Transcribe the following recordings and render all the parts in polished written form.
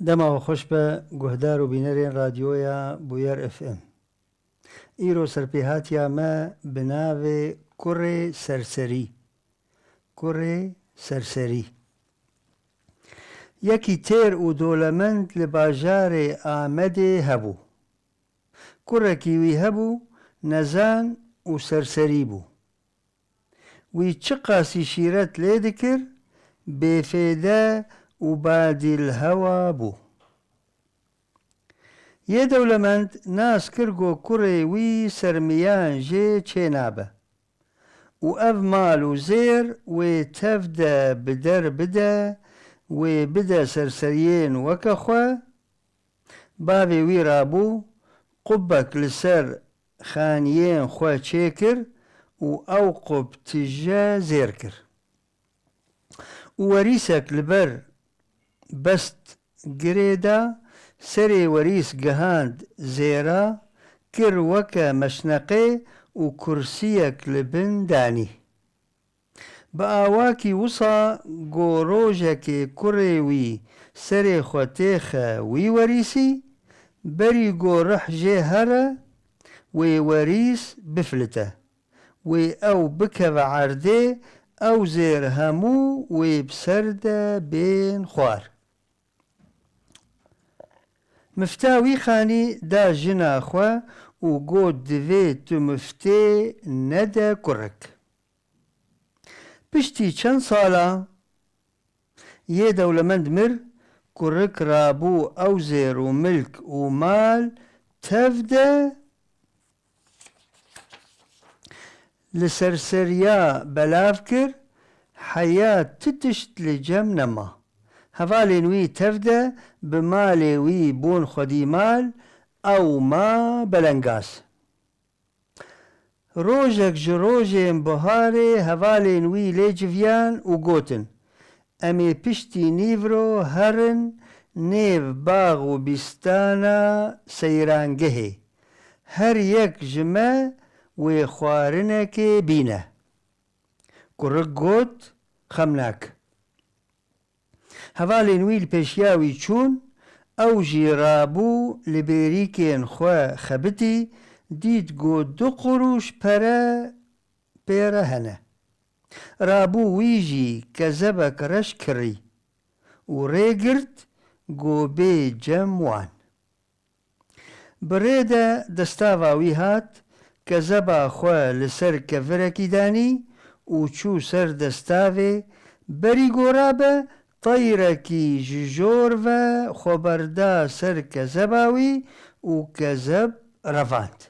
دما خوش به گهدار و بینرین رادیویا بویر اف ام. ایرو سرپیهاتیا ما بناوه کره سرسری. کره سرسری یکی تیر و دولمند لباجار آمده هبو. کره کیوی هبو نزان و سرسری بو. وی چه قاسی شیرت لیدکر بفیده و بعد الهوا بو. یه دولمند ناس کرگو کره وی سرمیان جه چه نابه و اف مالو زیر و تفده بدر بده و بده سرسرین وکا خواه باوی وی رابو قبک لسر خانیین خواه چه کر و او قب تجا زیر کر و وریسک لبر بست گریدا سری وریس گهاند زیرا کر وکا مشنقه و کرسیک لبن دانی با آواکی وصا گو روژک کروی سری خوتیخ وی وریسی بری گو رح جه هره وی وریس بفلته وی او بکو عرده او زیر همو وی بسرده بین خوار مفتاوی خانی دا جنا خوا و گود دوی تو مفتی نده کرک پشتی چند سالا یه دولمند مر کرک رابو او زیر و ملک و مال تفده لسرسریا بلاف کر حیات تتشت لجم نما هفالین وی تفده بمال وی بون خودی مال او ما بلنگاس روژک جروژین بهاره هفالین وی لیجویان و گوتن امی پشتی نیورو هرن نیو باغ و بیستانا سیرانگه هر یک جمع و خوارنک بینه کرک گوت خمناک هفالین ویل پیشیاوی چون او جیرابو لبریکین خواه خبتی دید گو 2 قروش پیره هنه رابو ویجی کذبک رش کری و ریگرد گو بی جموان بریده دستاواوی هات کذبا خواه لسر کفرکی دانی و چو سر دستاوی بری گو رابه طیرکی ججور و خبرده سر کذباوی و کذب رفاند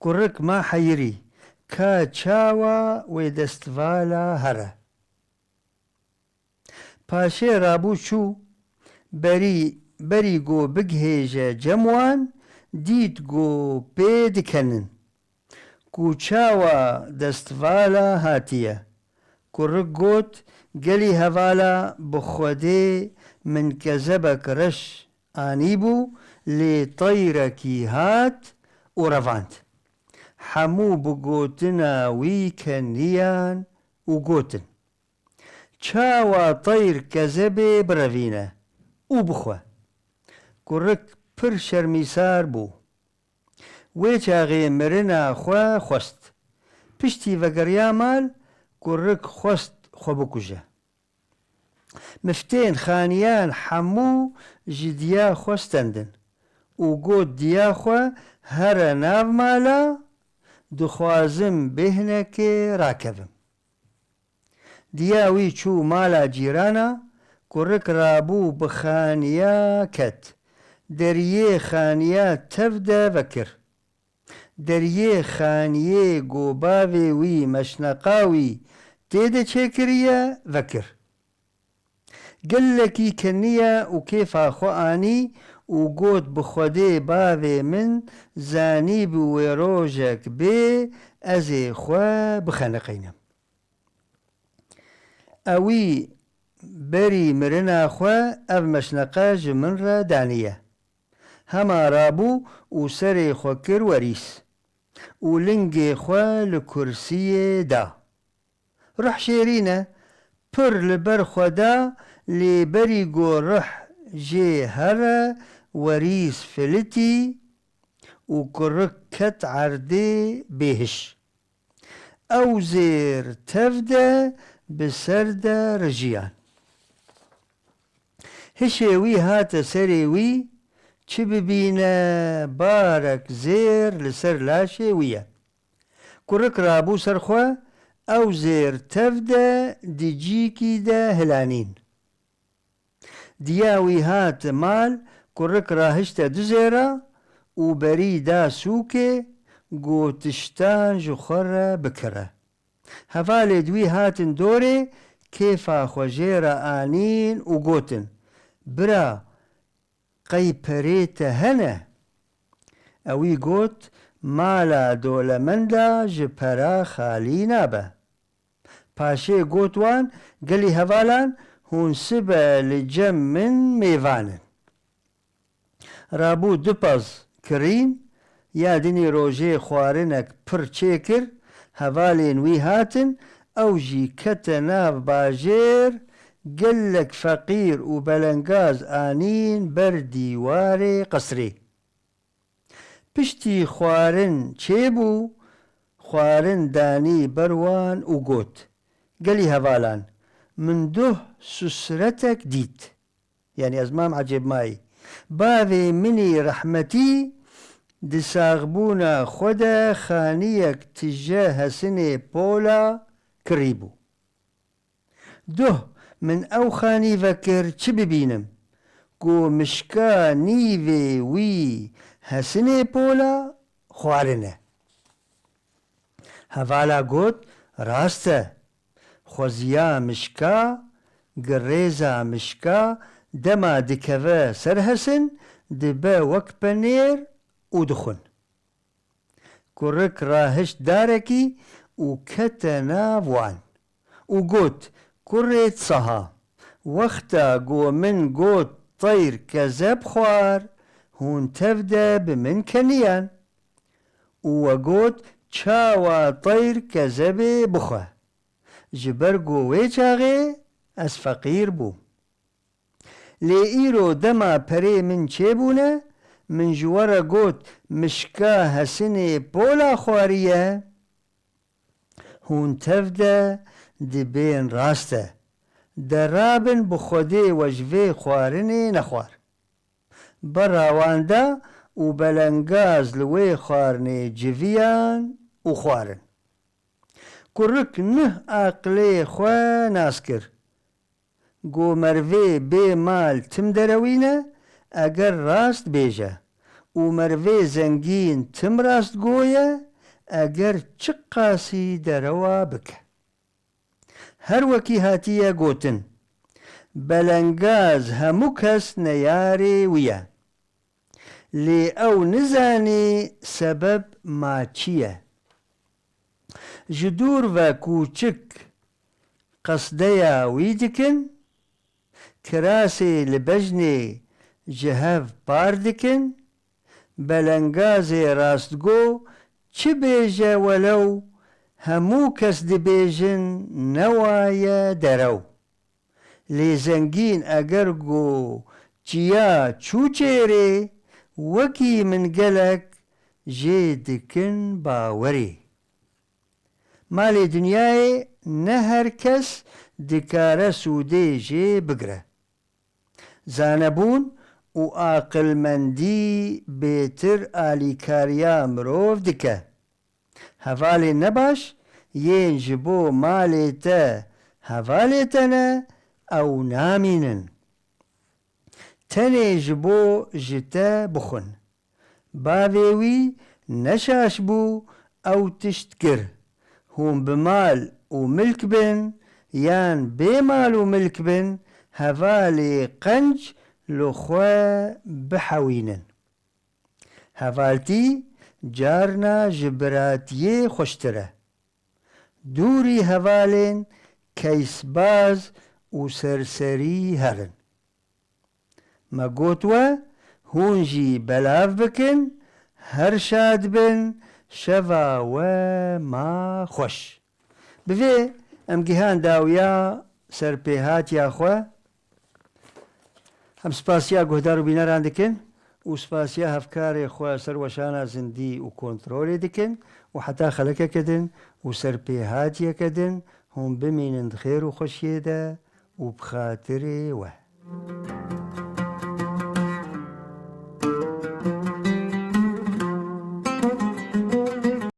کرک ما حیری که چاوا و دستوالا هره پاشه رابو چو بری گو بگهیجه جموان دید گو پید کنن کو چاوا دستوالا هاتیه کرک گوت گلی هوالا بخوده من کذبک رش آنیبو لی طیرکی هات و رواند حمو بگوتنا وی کنیان و گوتن چاوا طیر کذبه بروینه و بخواه کرک پر شرمیسار بو وی چاقی مرنا خواه خوست پشتی وگریا مال کرک خوست خو بکوژه مفتین خانیان حمو جدیا خوستندن و گود دیا خو هر ناو مالا دخوازم بهنک راکبم دیاوی چو مالا جیرانا کرک رابو بخانیا کت دریه خانیا تفده وکر دریه خانیه گوباوی وی مشنقاوی تیده چه کریه وکر گلکی کنیه و کیفا خوانی و گود بخوده باوی من زانی بوی روژک بی از خواه بخنقینم اوی بری مرنا خواه او مشنقه جمن را دانیه هما رابو و سر خوکر وریس و لنگ خواه لکرسی دا روح شیرینه پر لبر خدا لی بری گو روح جي هر وريس فلتي وكرك كت عردي بيهش او زير تفدى بسردة رجيان هشيوي هات سريوي چه ببينا بارك زير لسر لاشيوية كرك رابو سرخوا او زير تفدى دي جيكي دا هلانين دياوي هات مال كرك راهشتا دزيرا وبري دا سوكي قوتشتان جخرة بكرة هفالي دوي هاتن دوري كيفا خجيرة آنين وقوتن برا قيبريت هنا اوي قوت مالا دولة مندا جبرا خالي نابا پاشي قوتوان قلي هفالان هون سبا لجم من ميفانن رابو دپز کرین یادنی روژه خوارنک پر چیکر هوالین وی هاتن او جی کت ناف باجیر قلک فقیر و بلنگاز آنین بر دیوار قصری پشتی خوارن چه بو خوارن دانی بروان و گوت قلی هوالان من ده سسرتك ديت يعني أزمام عجب ماي باذي مني رحمتي دساغبونا خدا خانيك تجاه سنة بولا كريبو ده من او خاني فكر چه ببينم قو مشكا نيفي وي هسنة بولا خوارنه هفالا قوت راسته خوزيا مشكا قريزا مشكا دما دكفا سرهسن دبا وكبنير ودخن كرك راهش داركي وكتنا بوان وقوت كريت صها وقتا قو من قوت طير كذب خوار هون تبدا بمن كنيان وقوت شاوا طير كذب بخوا جبرقو ويچاغي از فقير بو لئيرو دما پري من چيبونا من جوارا قوت مشكا هسني بولا خوارية هون تفدا دبين راسته درابن بخودي وجوه خوارني نخوار براواندا و بلنگاز لوي خوارني جويان و خوارن كرك نه عقلي خوا ناسكر قو مروي بي مال تم دروينه اگر راست بيجه و مروي زنگين تم راست قوية اگر چقاسي دروا بك هر وكي هاتيه قوتن بلنگاز همو كس نياري ويا لي او نزاني سبب ما چيه جدور و کوچک قصدیا ویدکن کراسی لبجنی جهف باردکن بلنگازی راستگو چه بیجه ولو همو کس دی بیجن نوایا درو لی زنگین اگر گو چیا چوچیره وکی من گلک جیدکن باوری مالی دنیای نه هر کس دکاره سوده جه بگره زانبون و عاقل مندی بیتر آلیکاریا مروف دکه هفالی نباش ین جبو مالی تا هفالی تنه او نامینن تنه جبو جتا بخون باویوی نشاش بو او تشتکر هم بمال وملك بن يان بمال وملك بن هفالي قنج لخوا بحوينن هفالتي جارنا جبراتيه خوشتره دوري هفالين كيسباز وسرسري هرن ما قوتوا هونجي بلاف بكن هرشاد بن شفا وما خوش بفي ام جهان داويا سربيهات يا اخوة هم سپاسیا گهدار و بینەران دکن و سپاسیا هەفکارێ خوا سەر وەشانە زندی و کۆنتترۆلێ دکن و حتا خەلەکەکەدن و سەرپێهاتیەکەدن هەم بمینن خێر و خۆشیێدا و بخاترێ وە.